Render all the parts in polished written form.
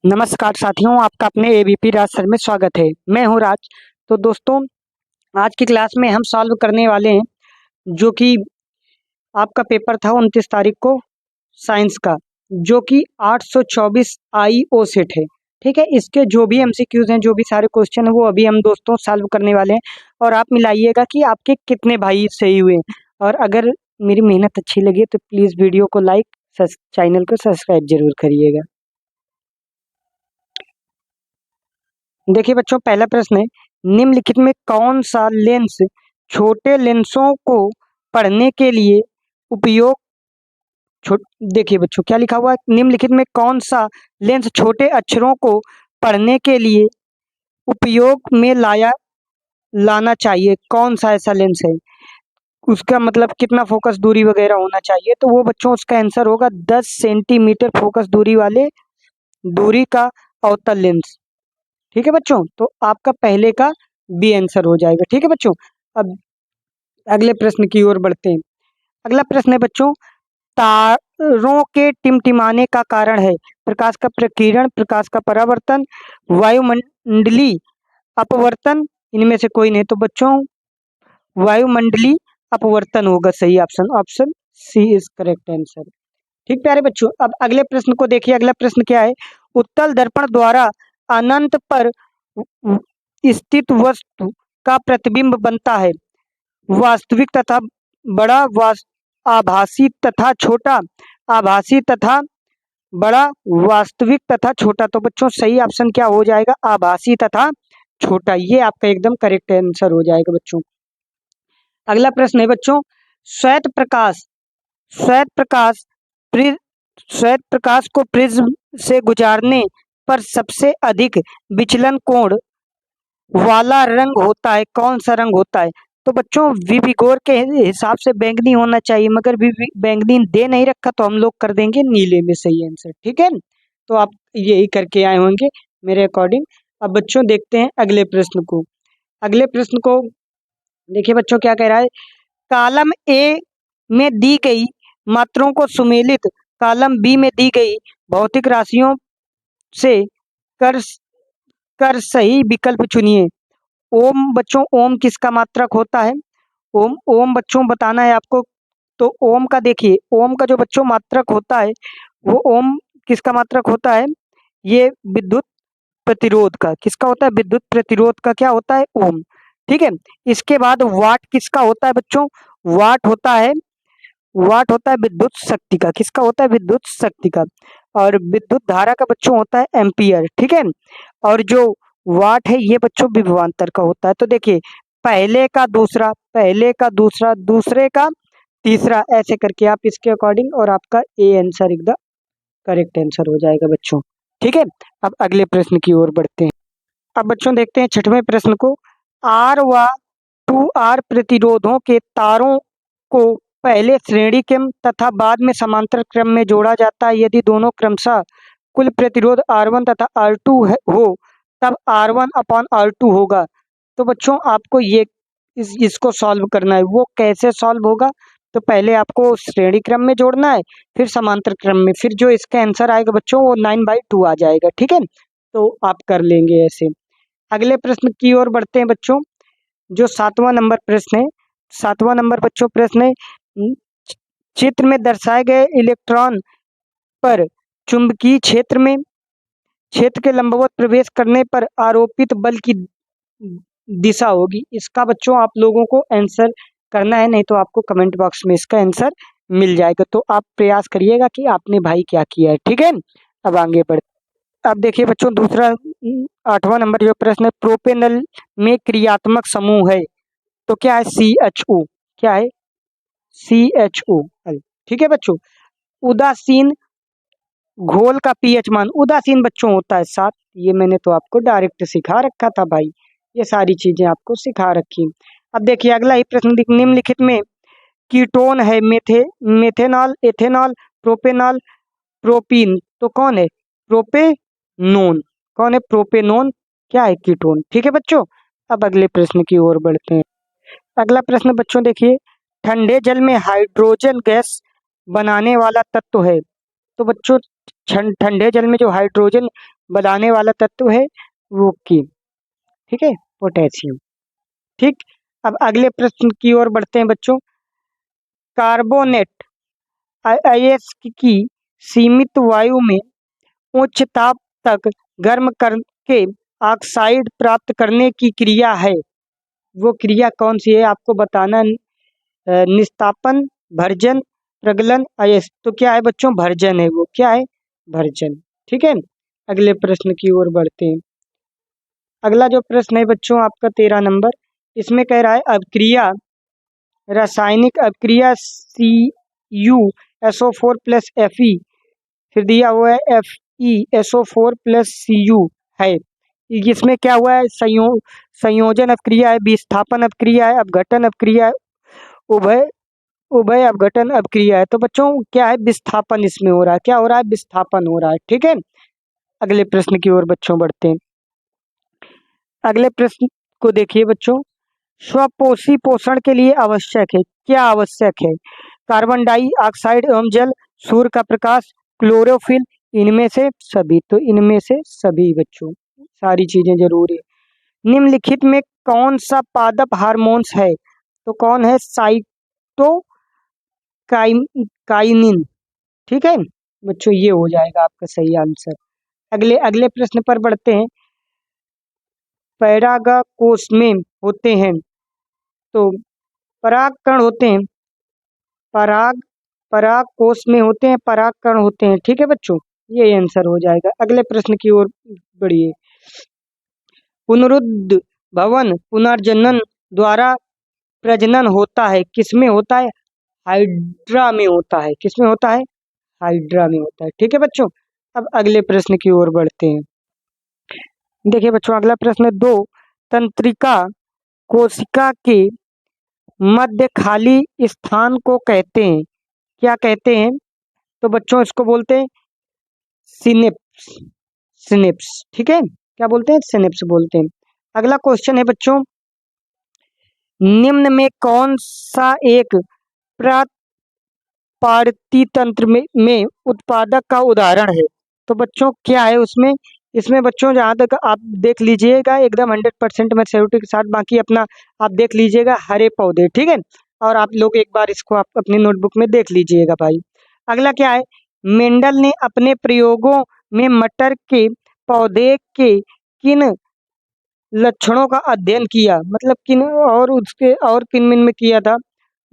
नमस्कार साथियों, आपका अपने एबीपी राज सर में स्वागत है। मैं हूं राज। तो दोस्तों, आज की क्लास में हम सॉल्व करने वाले हैं जो कि आपका पेपर था 29 तारीख को साइंस का, जो कि 824 आईओ सेट है। ठीक है, इसके जो भी एमसीक्यूज हैं, जो भी सारे क्वेश्चन हैं, वो अभी हम दोस्तों सॉल्व करने वाले हैं। और आप मिलाइएगा कि आपके कितने भाई सही हुए। और अगर मेरी मेहनत अच्छी लगी तो प्लीज़ वीडियो को लाइक, चैनल को सब्सक्राइब जरूर करिएगा। देखिए बच्चों, पहला प्रश्न है, निम्नलिखित में कौन सा लेंस छोटे लेंसों को पढ़ने के लिए उपयोग छो देखिए बच्चों क्या लिखा हुआ है, निम्नलिखित में कौन सा लेंस छोटे अक्षरों को पढ़ने के लिए उपयोग में लाना चाहिए। कौन सा ऐसा लेंस है, उसका मतलब कितना फोकस दूरी वगैरह होना चाहिए। तो वो बच्चों उसका आंसर होगा 10 सेंटीमीटर फोकस दूरी वाले दूरी का अवतल लेंस। ठीक है बच्चों, तो आपका पहले का बी आंसर हो जाएगा। ठीक है बच्चों, अब अगले प्रश्न की ओर बढ़ते हैं। अगला प्रश्न है बच्चों, तारों के टिमटिमाने का कारण है प्रकाश का प्रकीर्णन, प्रकाश का परावर्तन, वायुमंडलीय अपवर्तन, इनमें से कोई नहीं। तो बच्चों वायुमंडलीय अपवर्तन होगा सही option. Option C is correct answer. ठीक प्यारे बच्चों, अब अगले प्रश्न को देखिए। अगला प्रश्न क्या है, उत्तल दर्पण द्वारा अनंत पर स्थित वस्तु का प्रतिबिंब बनता है। वास्तविक तथा बड़ा, आभासी तथा छोटा, आभासी तथा बड़ा, वास्तविक तथा छोटा। तो बच्चों सही ऑप्शन क्या हो जाएगा, आभासी तथा छोटा। ये आपका एकदम करेक्ट आंसर हो जाएगा बच्चों। अगला प्रश्न है बच्चों, श्वेत प्रकाश श्वेत प्रकाश श्वेत प्रकाश को प्रिज्म से गुजारने पर सबसे अधिक विचलन कोण वाला रंग होता है। कौन सा रंग होता है। तो बच्चों विविगोर के हिसाब से बैंगनी होना चाहिए, मगर बैंगनी दे नहीं रखा तो हम लोग कर देंगे नीले में सही आंसर। ठीक है, तो आप यही करके आए होंगे मेरे अकॉर्डिंग। अब बच्चों देखते हैं अगले प्रश्न को। अगले प्रश्न को देखिए बच्चों क्या कह रहा है, कॉलम ए में दी गई मात्राओं को सुमेलित कॉलम बी में दी गई भौतिक राशियों से कर कर सही विकल्प चुनिए। ओम बच्चों, ओम किसका मात्रक होता है। ओम ओम बच्चों बताना है आपको। तो ओम का देखिए, ओम का जो बच्चों मात्रक होता है, वो ओम किसका मात्रक होता है, ये विद्युत प्रतिरोध का। किसका होता है, विद्युत प्रतिरोध का क्या होता है, ओम। ठीक है, इसके बाद वाट किसका होता है बच्चों, वाट होता है विद्युत शक्ति का। किसका होता है, विद्युत शक्ति का। और विद्युत धारा का बच्चों होता है एम्पियर। ठीक है, और जो वाट है ये बच्चों विभवांतर का होता है। तो देखिए, पहले का दूसरा, पहले का दूसरा, दूसरे का तीसरा, ऐसे करके आप इसके अकॉर्डिंग, और आपका ए आंसर एकदम करेक्ट आंसर हो जाएगा बच्चों। ठीक है, अब अगले प्रश्न की ओर बढ़ते हैं। अब बच्चों देखते हैं छठवें प्रश्न को, आर व 2R प्रतिरोधों के तारों को पहले श्रेणी क्रम तथा बाद में समांतर क्रम में जोड़ा जाता है। यदि दोनों क्रमशः कुल प्रतिरोध R1 तथा R2 हो, तब R1/R2 होगा। तो बच्चों आपको ये इसको सॉल्व करना है। वो कैसे सॉल्व होगा, तो पहले आपको श्रेणी क्रम में जोड़ना है, फिर समांतर क्रम में, फिर जो इसका आंसर आएगा बच्चों वो 9/2 आ जाएगा। ठीक है, तो आप कर लेंगे ऐसे। अगले प्रश्न की ओर बढ़ते हैं बच्चों, जो 7वां नंबर प्रश्न है। 7वां नंबर बच्चों प्रश्न है, चित्र में दर्शाए गए इलेक्ट्रॉन पर चुंबकीय क्षेत्र के लंबवत प्रवेश करने पर आरोपित बल की दिशा होगी। इसका बच्चों आप लोगों को आंसर करना है, नहीं तो आपको कमेंट बॉक्स में इसका आंसर मिल जाएगा। तो आप प्रयास करिएगा कि आपने भाई क्या किया है। ठीक है, अब आगे बढ़। अब देखिए बच्चों दूसरा 8वां नंबर जो प्रश्न है, प्रोपेनल में क्रियात्मक समूह है तो क्या है, CHO। क्या है, CHO। ठीक है बच्चों, उदासीन घोल का पीएच मान, उदासीन बच्चों होता है 7। ये मैंने तो आपको डायरेक्ट सिखा रखा था भाई, ये सारी चीजें आपको सिखा रखी। अब देखिए अगला ही प्रश्न, निम्नलिखित में कीटोन है मेथेनॉल, एथेनॉल, प्रोपेनॉल, प्रोपीन। तो कौन है, प्रोपेनोन। कौन है, प्रोपेनोन क्या है, कीटोन। ठीक है बच्चों, अब अगले प्रश्न की ओर बढ़ते हैं। अगला प्रश्न बच्चों देखिए, ठंडे जल में हाइड्रोजन गैस बनाने वाला तत्व है। तो बच्चों ठंडे जल में जो हाइड्रोजन बनाने वाला तत्व है वो की, ठीक है, पोटेशियम। ठीक, अब अगले प्रश्न की ओर बढ़ते हैं बच्चों। कार्बोनेट आईएस की सीमित वायु में उच्च ताप तक गर्म करके ऑक्साइड प्राप्त करने की क्रिया है, वो क्रिया कौन सी है आपको बताना। निस्तापन, भर्जन, प्रगलन, आयस। तो क्या है बच्चों, भर्जन है, वो क्या है, भर्जन। ठीक है, अगले प्रश्न की ओर बढ़ते हैं। अगला जो प्रश्न है बच्चों आपका 13 नंबर, इसमें कह रहा है अभिक्रिया, रासायनिक अभिक्रिया CuSO4 प्लस Fe, फिर दिया हुआ है FeSO4 प्लस Cu है। इसमें क्या हुआ है, संयोजन अभिक्रिया है, विस्थापन अभिक्रिया है, अपघटन अभिक्रिया है, उभय उभय अपघटन अभिक्रिया है। तो बच्चों क्या है, विस्थापन इसमें हो रहा है, क्या हो रहा है, विस्थापन हो रहा है। ठीक है, अगले प्रश्न की ओर बच्चों बढ़ते हैं। अगले प्रश्न को देखिए बच्चों, स्वपोषी पोषण के लिए आवश्यक है, क्या आवश्यक है, कार्बन डाइऑक्साइड एवं जल, सूर्य का प्रकाश, क्लोरोफिल, इनमें से सभी। तो इनमें से सभी बच्चों, सारी चीजें जरूरी है। निम्नलिखित में कौन सा पादप हार्मोन्स है, तो कौन है, काइनिन। ठीक है बच्चों, ये हो जाएगा आपका सही आंसर। अगले अगले प्रश्न पर बढ़ते हैं। परागकोश में होते हैं, तो परागकण होते हैं, परागकोश में होते हैं, परागकण होते हैं। ठीक है बच्चों, ये आंसर हो जाएगा। अगले प्रश्न की ओर बढ़िए। पुनरुद्ध भवन पुनर्जनन द्वारा प्रजनन होता है, किसमें होता है, हाइड्रा में होता है, किसमें होता है, हाइड्रा में होता है। ठीक है बच्चों, अब अगले प्रश्न की ओर बढ़ते हैं। देखिए बच्चों, अगला प्रश्न है, दो तंत्रिका कोशिका के मध्य खाली स्थान को कहते हैं, क्या कहते हैं, तो बच्चों इसको बोलते हैं सिनेप्स, सिनेप्स। ठीक है, क्या बोलते हैं, सिनेप्स बोलते हैं। अगला क्वेश्चन है बच्चों, निम्न में कौन सा एक पारती तंत्र में उत्पादक का उदाहरण है, तो बच्चों क्या है उसमें, इसमें बच्चों जहाँ तक आप देख लीजिएगा एकदम 100% में सिक्योरिटी के साथ, बाकी अपना आप देख लीजिएगा हरे पौधे। ठीक है, और आप लोग एक बार इसको आप अपनी नोटबुक में देख लीजिएगा भाई। अगला क्या है, मेंडल ने अपने प्रयोगों में मटर के पौधे के किन लक्षणों का अध्ययन किया, मतलब किन और उसके और किन मिन में किया था,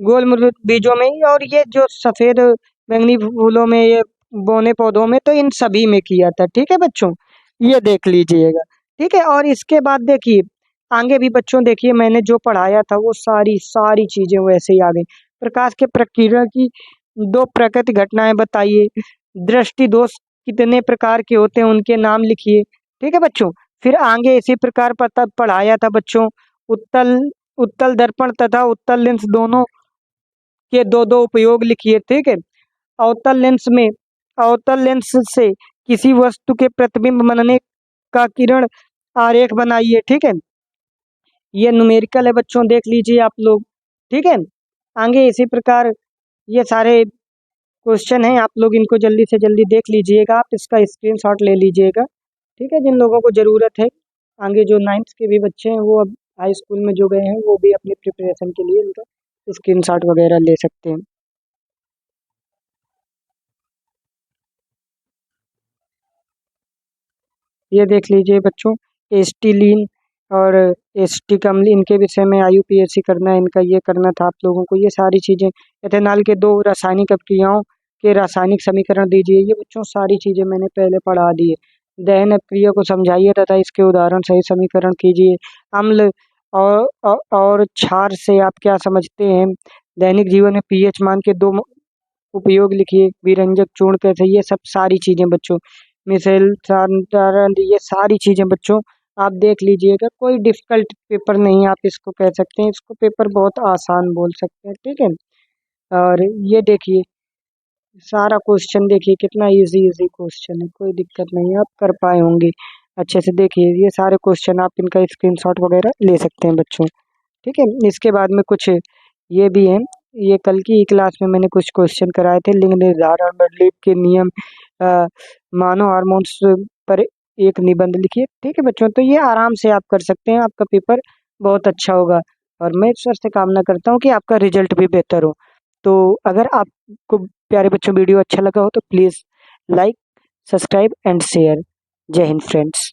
गोल मृद बीजों में और ये जो सफेद बैंगनी फूलों में, ये बौने पौधों में, तो इन सभी में किया था। ठीक है बच्चों, ये देख लीजिएगा। ठीक है, और इसके बाद देखिए आगे भी बच्चों, देखिए मैंने जो पढ़ाया था वो सारी सारी चीजें वैसे ही आ गई। प्रकाश के प्रकीर्णन की दो प्राकृतिक घटनाएं बताइए, दृष्टि दोष कितने प्रकार के होते हैं उनके नाम लिखिए। ठीक है बच्चों, फिर आगे इसी प्रकार पता पढ़ाया था बच्चों, उत्तल उत्तल दर्पण तथा उत्तल लेंस दोनों के दो दो उपयोग लिखिए। ठीक है, अवतल लेंस में, अवतल लेंस से किसी वस्तु के प्रतिबिंब बनने का किरण आरेख बनाइए। ठीक है, ये न्यूमेरिकल है बच्चों, देख लीजिए आप लोग। ठीक है, आगे इसी प्रकार ये सारे क्वेश्चन हैं, आप लोग इनको जल्दी से जल्दी देख लीजिएगा, आप इसका स्क्रीनशॉट ले लीजिएगा। ठीक है, जिन लोगों को ज़रूरत है, आगे जो 9th के भी बच्चे हैं वो अब हाई स्कूल में जो गए हैं वो भी अपनी प्रिपरेशन के लिए इनका स्क्रीनशॉट वगैरह ले सकते हैं। ये देख लीजिए बच्चों, एस्टिलीन और एस्टिकमल, इनके विषय में IUPAC करना है, इनका ये करना था आप लोगों को। ये सारी चीज़ें, एथेनॉल के दो रासायनिक अभिक्रियाओं के रासायनिक समीकरण दीजिए, ये बच्चों सारी चीज़ें मैंने पहले पढ़ा दी है। दहन अभिक्रिया को समझाइए तथा इसके उदाहरण सही समीकरण कीजिए। अम्ल और क्षार से आप क्या समझते हैं, दैनिक जीवन में pH मान के दो उपयोग लिखिए, विरंजक चूर्ण कैसे, ये सब सारी चीज़ें बच्चों, मिसाइल साधारण, ये सारी चीज़ें बच्चों आप देख लीजिएगा। कोई डिफिकल्ट पेपर नहीं आप इसको कह सकते हैं, इसको पेपर बहुत आसान बोल सकते हैं। ठीक है, और ये देखिए सारा क्वेश्चन देखिए कितना इजी इजी क्वेश्चन है, कोई दिक्कत नहीं है, आप कर पाए होंगे अच्छे से। देखिए ये सारे क्वेश्चन आप इनका स्क्रीनशॉट वगैरह ले सकते हैं बच्चों। ठीक है, इसके बाद में कुछ ये भी है, ये कल की क्लास में मैंने कुछ क्वेश्चन कराए थे, लिंग निर्धारण, मेंडलीव के नियम, मानव हार्मोन्स पर एक निबंध लिखिए। ठीक है बच्चों, तो ये आराम से आप कर सकते हैं, आपका पेपर बहुत अच्छा होगा और मैं ईश्वर से कामना करता हूँ कि आपका रिजल्ट भी बेहतर हो। तो अगर आपको प्यारे बच्चों वीडियो अच्छा लगा हो तो please like, subscribe and share. जय हिंद फ्रेंड्स।